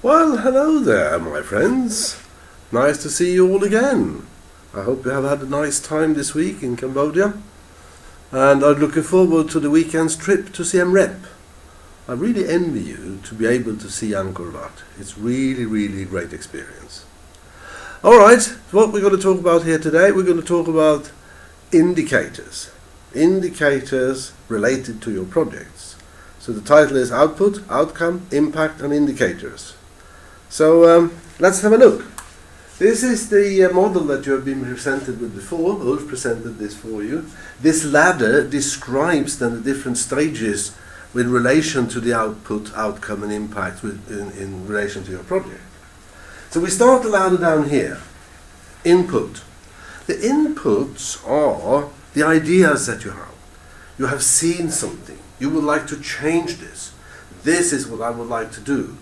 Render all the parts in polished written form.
Well, hello there, my friends. Nice to see you all again. I hope you have had a nice time this week in Cambodia. And I'm looking forward to the weekend's trip to Siem Reap. I really envy you to be able to see Angkor Wat. It's really a great experience. Alright, what we're going to talk about here today, we're going to talk about indicators. Indicators related to your projects. So the title is Output, Outcome, Impact and Indicators. So let's have a look. This is the model that you have been presented with before. Ulf presented this for you. This ladder describes then the different stages with relation to the output, outcome and impact in relation to your project. So we start the ladder down here. Input. The inputs are the ideas that you have. You have seen something. You would like to change this. This is what I would like to do.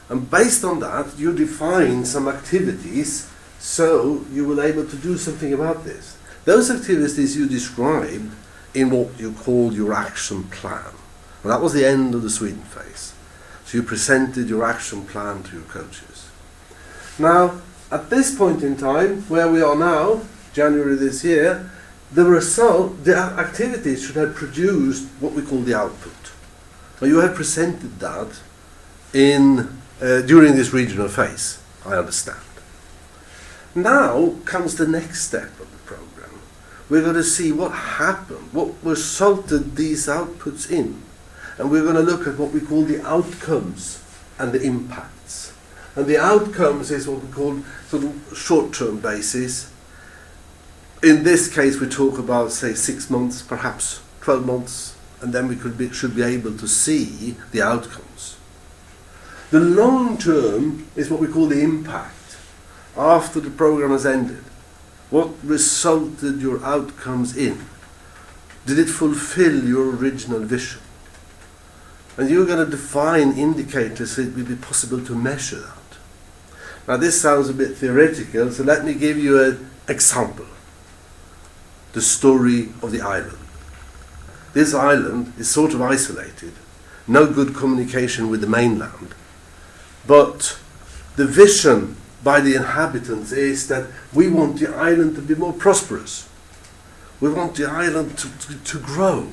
And based on that, you define some activities so you will be able to do something about this. Those activities you described in what you call your action plan. And that was the end of the Sweden phase. So you presented your action plan to your coaches. Now, at this point in time, where we are now, January this year, the activities should have produced what we call the output. Now you have presented that during this regional phase, I understand. Now comes the next step of the program. We're going to see what happened, what resulted these outputs in. And we're going to look at what we call the outcomes and the impacts. And the outcomes is what we call sort of short-term basis. In this case, we talk about, say, 6 months, perhaps 12 months, and then we should be able to see the outcomes. The long term is what we call the impact. After the program has ended, what resulted your outcomes in? Did it fulfill your original vision? And you're going to define indicators so it will be possible to measure that. Now this sounds a bit theoretical, so let me give you an example. The story of the island. This island is sort of isolated, no good communication with the mainland. But the vision by the inhabitants is that we want the island to be more prosperous. We want the island to grow,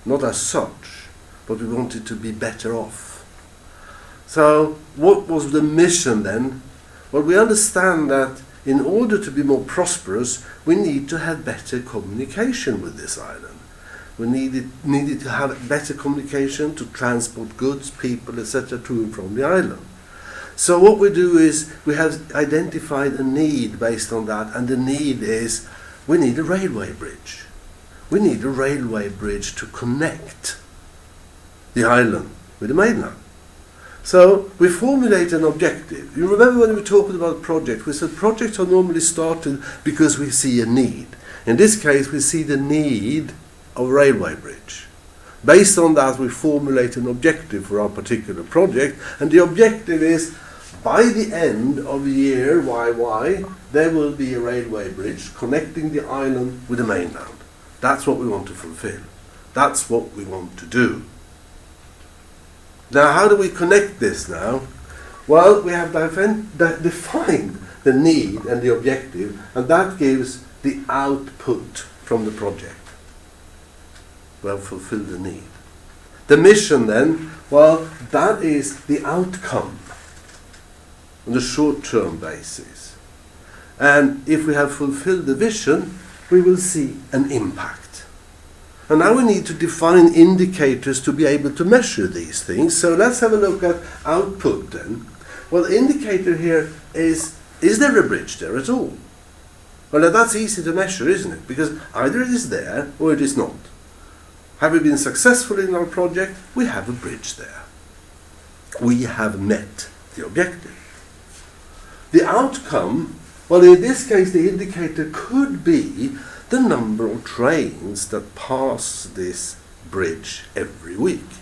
not as such, but we want it to be better off. So what was the mission then? Well, we understand that in order to be more prosperous, we need to have better communication with this island. We needed to have better communication to transport goods, people, etc. to and from the island. So what we do is we have identified a need based on that, and the need is we need a railway bridge. We need a railway bridge to connect the island with the mainland. So we formulate an objective. You remember when we talked about projects, we said projects are normally started because we see a need. In this case, we see the need of a railway bridge. Based on that, we formulate an objective for our particular project, and the objective is by the end of year YY, there will be a railway bridge connecting the island with the mainland. That's what we want to fulfill. That's what we want to do. Now, how do we connect this now? Well, we have defined the need and the objective, and that gives the output from the project. We have fulfilled the need. The mission then, well, that is the outcome on the short-term basis. And if we have fulfilled the vision, we will see an impact. And now we need to define indicators to be able to measure these things. So let's have a look at output then. Well, the indicator here is there a bridge there at all? Well, that's easy to measure, isn't it? Because either it is there or it is not. Have we been successful in our project? We have a bridge there. We have met the objective. The outcome, well, in this case, the indicator could be the number of trains that pass this bridge every week.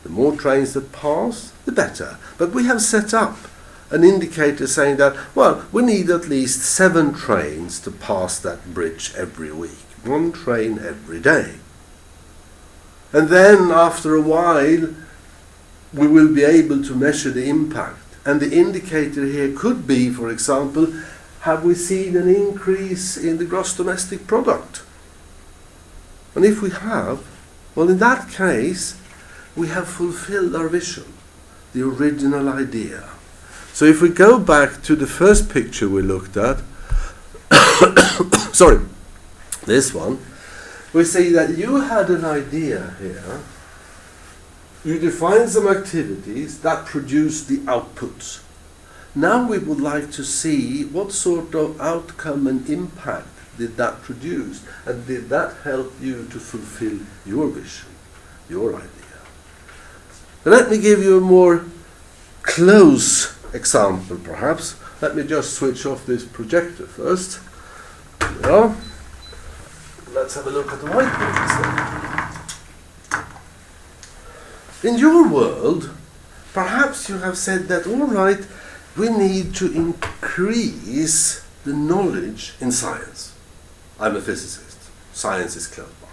The more trains that pass, the better. But we have set up an indicator saying that, well, we need at least 7 trains to pass that bridge every week. 1 train every day. And then after a while, we will be able to measure the impact. And the indicator here could be, for example, have we seen an increase in the gross domestic product? And if we have, well, in that case, we have fulfilled our vision, the original idea. So if we go back to the first picture we looked at, sorry, this one, we see that you had an idea here. You defined some activities that produce the outputs. Now we would like to see what sort of outcome and impact did that produce, and did that help you to fulfill your vision, your idea. Let me give you a more close example, perhaps. Let me just switch off this projector first. Yeah. Let's have a look at the whiteboard instead. In your world, perhaps you have said that, all right, we need to increase the knowledge in science. I'm a physicist. Science is close by.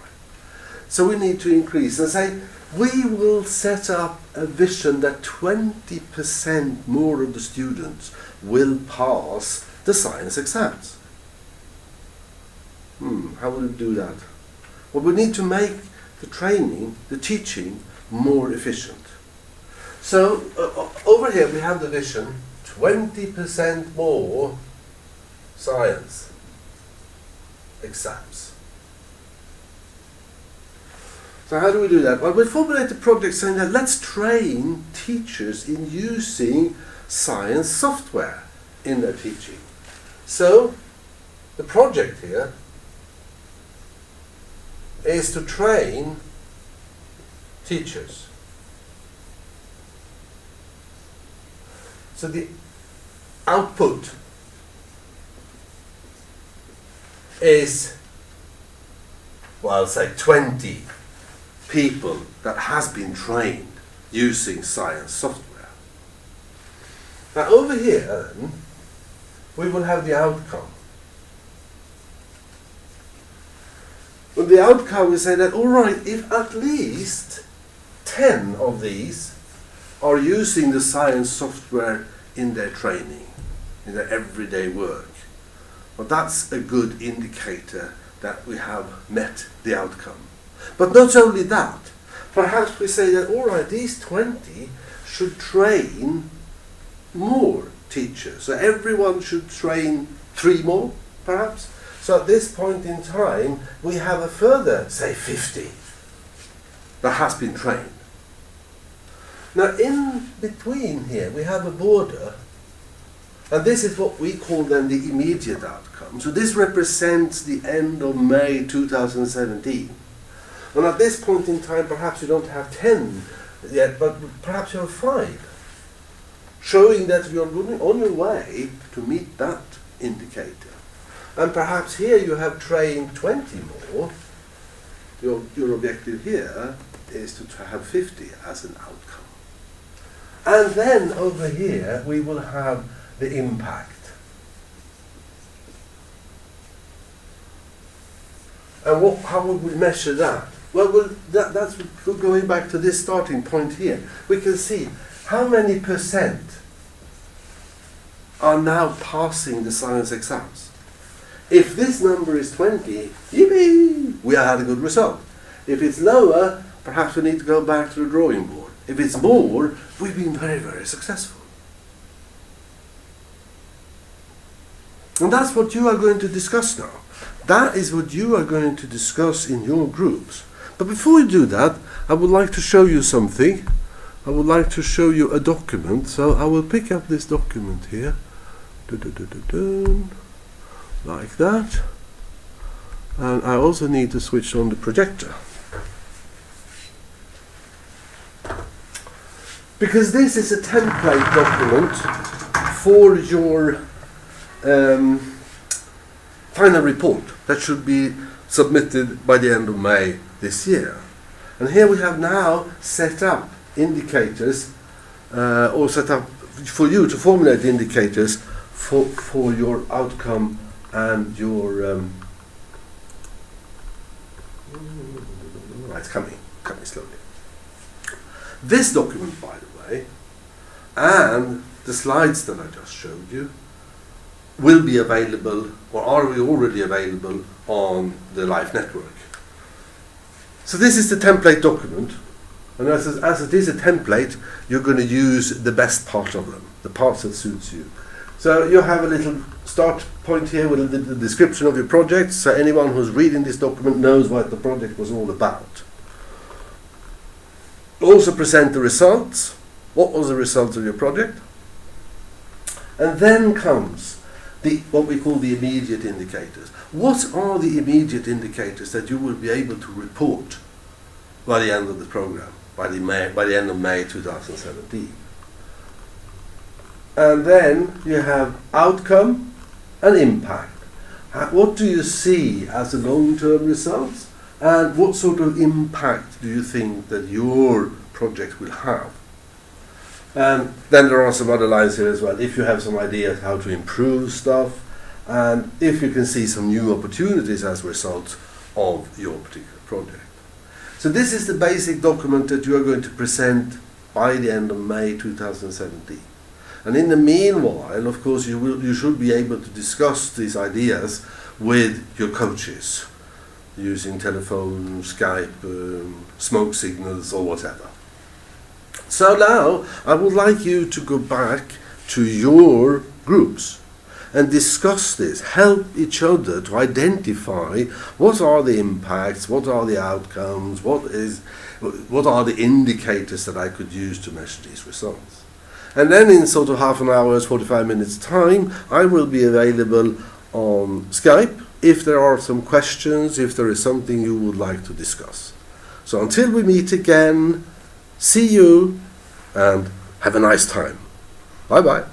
So we need to increase and say, we will set up a vision that 20% more of the students will pass the science exams. How will we do that? Well, we need to make the training, the teaching, more efficient. So over here we have the vision, 20% more science exams. So how do we do that? Well, we formulate a project saying that let's train teachers in using science software in their teaching. So the project here is to train teachers. So the output is, well, I'll say 20 people that has been trained using science software. Now over here then, we will have the outcome. With the outcome we say that, all right, if at least 10 of these are using the science software in their training, in their everyday work, well, that's a good indicator that we have met the outcome. But not only that, perhaps we say that, all right, these 20 should train more teachers. So everyone should train 3 more, perhaps. So at this point in time, we have a further, say, 50 that has been trained. Now in between here, we have a border, and this is what we call then the immediate outcome. So this represents the end of May 2017. And at this point in time, perhaps you don't have 10 yet, but perhaps you have 5, showing that you're on your way to meet that indicator. And perhaps here you have trained 20 more. Your objective here is to have 50 as an outcome. And then over here we will have the impact. And how would we measure that? Well, that's going back to this starting point here. We can see how many percent are now passing the science exams. If this number is 20, yippee, we had a good result. If it's lower, perhaps we need to go back to the drawing board. If it's more, we've been very, very successful. And that's what you are going to discuss now. That is what you are going to discuss in your groups. But before we do that, I would like to show you something. I would like to show you a document. So I will pick up this document here. Like that. And I also need to switch on the projector. Because this is a template document for your final report that should be submitted by the end of May this year. And here we have now set up indicators, or set up for you to formulate indicators for your outcome and your it's coming slowly. This document, by the way, and the slides that I just showed you will be available, or are already available, on the Life Network. So this is the template document, and as it is a template, you're going to use the best part of them, the parts that suits you. So you have a little start point here with the description of your project, so anyone who's reading this document knows what the project was all about. Also present the results. What was the result of your project? And then comes what we call the immediate indicators. What are the immediate indicators that you will be able to report by the end of the program, by the end of May 2017? And then you have outcome and impact. What do you see as the long-term results, and what sort of impact do you think that your project will have? And then there are some other lines here as well. If you have some ideas how to improve stuff, and if you can see some new opportunities as a result of your particular project. So this is the basic document that you are going to present by the end of May 2017. And in the meanwhile, of course, you should be able to discuss these ideas with your coaches using telephone, Skype, smoke signals, or whatever. So now I would like you to go back to your groups and discuss this, help each other to identify what are the impacts, what are the outcomes, what are the indicators that I could use to measure these results. And then in sort of half an hour's, 45 minutes time, I will be available on Skype if there are some questions, if there is something you would like to discuss. So until we meet again, see you and have a nice time. Bye bye.